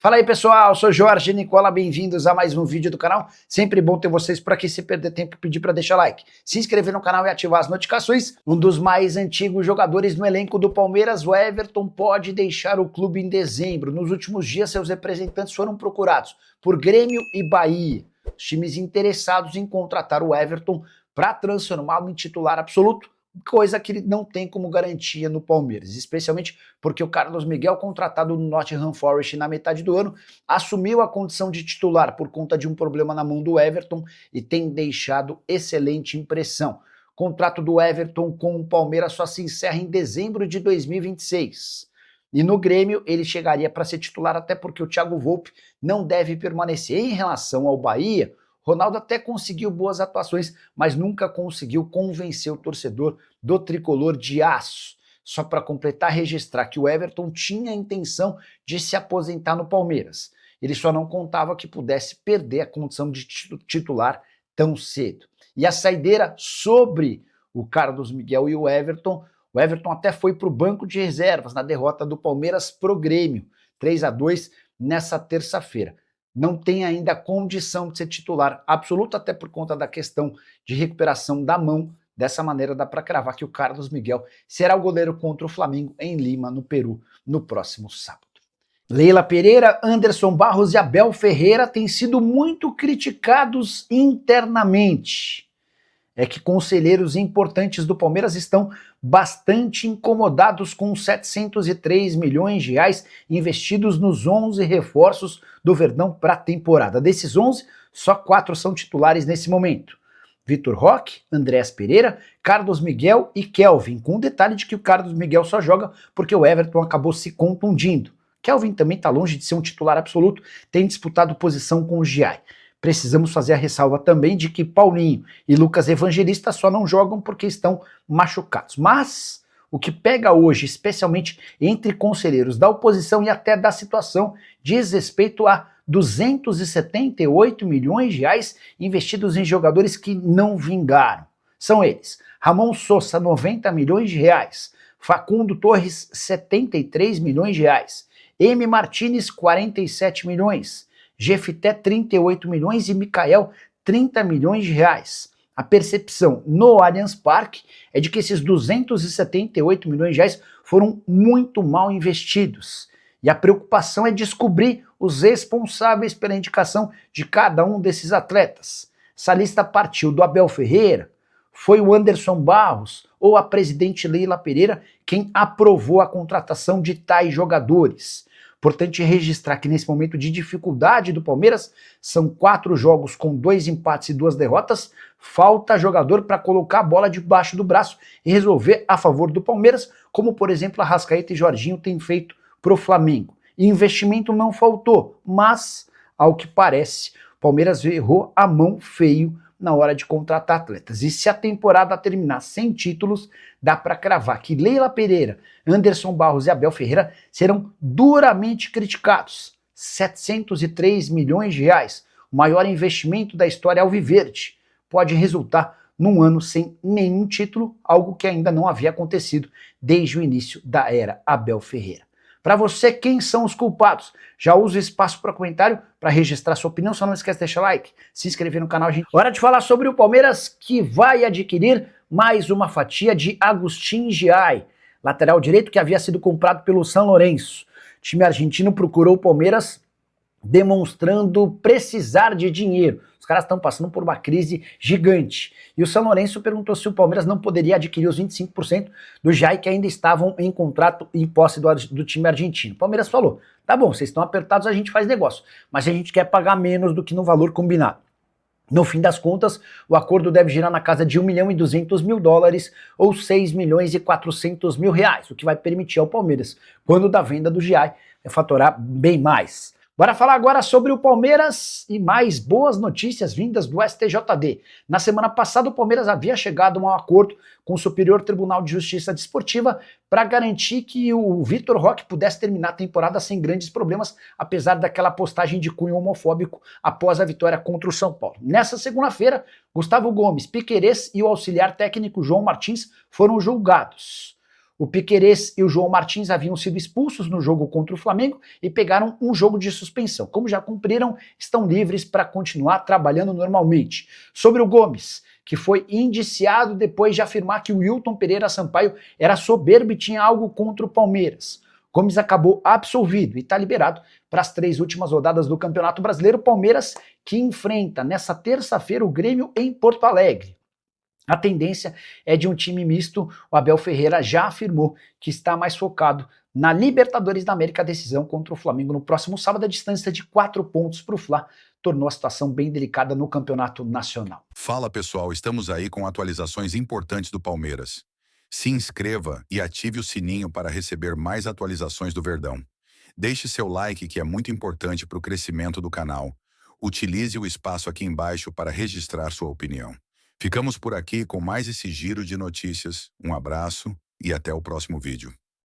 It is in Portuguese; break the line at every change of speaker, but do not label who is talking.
Fala aí pessoal, sou Jorge Nicola, bem-vindos a mais um vídeo do canal. Sempre bom ter vocês por aqui. Se perder tempo, pedir para deixar like, se inscrever no canal e ativar as notificações. Um dos mais antigos jogadores no elenco do Palmeiras, o Everton, pode deixar o clube em dezembro. Nos últimos dias, seus representantes foram procurados por Grêmio e Bahia, os times interessados em contratar o Everton para transformá-lo em titular absoluto, coisa que ele não tem como garantia no Palmeiras, especialmente porque o Carlos Miguel, contratado no Nottingham Forest na metade do ano, assumiu a condição de titular por conta de um problema na mão do Everton e tem deixado excelente impressão. O contrato do Everton com o Palmeiras só se encerra em dezembro de 2026. E no Grêmio ele chegaria para ser titular até porque o Thiago Volpi não deve permanecer. Em relação ao Bahia, Ronaldo até conseguiu boas atuações, mas nunca conseguiu convencer o torcedor do tricolor de aço. Só para completar, registrar que o Everton tinha a intenção de se aposentar no Palmeiras. Ele só não contava que pudesse perder a condição de titular tão cedo. E a saideira sobre o Carlos Miguel e o Everton até foi para o banco de reservas na derrota do Palmeiras pro Grêmio, 3-2 nessa terça-feira. Não tem ainda condição de ser titular absoluto, até por conta da questão de recuperação da mão. Dessa maneira dá para cravar que o Carlos Miguel será o goleiro contra o Flamengo em Lima, no Peru, no próximo sábado. Leila Pereira, Anderson Barros e Abel Ferreira têm sido muito criticados internamente. É que conselheiros importantes do Palmeiras estão bastante incomodados com os 703 milhões de reais investidos nos 11 reforços do Verdão para a temporada. Desses 11, só 4 são titulares nesse momento. Vitor Roque, Andrés Pereira, Carlos Miguel e Kelvin, com o detalhe de que o Carlos Miguel só joga porque o Everton acabou se contundindo. Kelvin também está longe de ser um titular absoluto, tem disputado posição com o Giai. Precisamos fazer a ressalva também de que Paulinho e Lucas Evangelista só não jogam porque estão machucados. Mas o que pega hoje, especialmente entre conselheiros da oposição e até da situação, diz respeito a 278 milhões de reais investidos em jogadores que não vingaram. São eles: Ramon Sosa, 90 milhões de reais, Facundo Torres, 73 milhões de reais, M. Martínez, 47 milhões, Jefité, 38 milhões e Mikael, 30 milhões de reais. A percepção no Allianz Parque é de que esses 278 milhões de reais foram muito mal investidos. E a preocupação é descobrir os responsáveis pela indicação de cada um desses atletas. Essa lista partiu do Abel Ferreira, foi o Anderson Barros ou a presidente Leila Pereira quem aprovou a contratação de tais jogadores. Importante registrar que nesse momento de dificuldade do Palmeiras, são 4 jogos com 2 empates e 2 derrotas, falta jogador para colocar a bola debaixo do braço e resolver a favor do Palmeiras, como por exemplo Arrascaeta e Jorginho têm feito para o Flamengo. E investimento não faltou, mas, ao que parece, o Palmeiras errou a mão feio na hora de contratar atletas. E se a temporada terminar sem títulos, dá para cravar que Leila Pereira, Anderson Barros e Abel Ferreira serão duramente criticados. 703 milhões de reais, o maior investimento da história alviverde, pode resultar num ano sem nenhum título, algo que ainda não havia acontecido desde o início da era Abel Ferreira. Para você, quem são os culpados? Já usa o espaço para comentário para registrar sua opinião, só não esquece de deixar like, se inscrever no canal. Gente. Hora de falar sobre o Palmeiras, que vai adquirir mais uma fatia de Agustín Giai, lateral direito que havia sido comprado pelo São Lourenço. O time argentino procurou o Palmeiras demonstrando precisar de dinheiro. Os caras estão passando por uma crise gigante. E o São Lourenço perguntou se o Palmeiras não poderia adquirir os 25% do Giai que ainda estavam em contrato em posse do time argentino. O Palmeiras falou: tá bom, vocês estão apertados, a gente faz negócio, mas a gente quer pagar menos do que no valor combinado. No fim das contas, o acordo deve girar na casa de $1.200.000 ou 6.400.000 reais, o que vai permitir ao Palmeiras, quando da venda do Giai, faturar bem mais. Bora falar agora sobre o Palmeiras e mais boas notícias vindas do STJD. Na semana passada, o Palmeiras havia chegado a um acordo com o Superior Tribunal de Justiça Desportiva para garantir que o Vitor Roque pudesse terminar a temporada sem grandes problemas, apesar daquela postagem de cunho homofóbico após a vitória contra o São Paulo. Nessa segunda-feira, Gustavo Gomes, Piquerez e o auxiliar técnico João Martins foram julgados. O Piquerez e o João Martins haviam sido expulsos no jogo contra o Flamengo e pegaram um jogo de suspensão. Como já cumpriram, estão livres para continuar trabalhando normalmente. Sobre o Gomes, que foi indiciado depois de afirmar que o Wilton Pereira Sampaio era soberbo e tinha algo contra o Palmeiras. Gomes acabou absolvido e está liberado para as 3 últimas rodadas do Campeonato Brasileiro. Palmeiras que enfrenta nessa terça-feira o Grêmio em Porto Alegre. A tendência é de um time misto. O Abel Ferreira já afirmou que está mais focado na Libertadores da América, a decisão contra o Flamengo no próximo sábado. A distância de 4 pontos para o Fla tornou a situação bem delicada no Campeonato Nacional.
Fala pessoal, estamos aí com atualizações importantes do Palmeiras. Se inscreva e ative o sininho para receber mais atualizações do Verdão. Deixe seu like, que é muito importante para o crescimento do canal. Utilize o espaço aqui embaixo para registrar sua opinião. Ficamos por aqui com mais esse giro de notícias. Um abraço e até o próximo vídeo.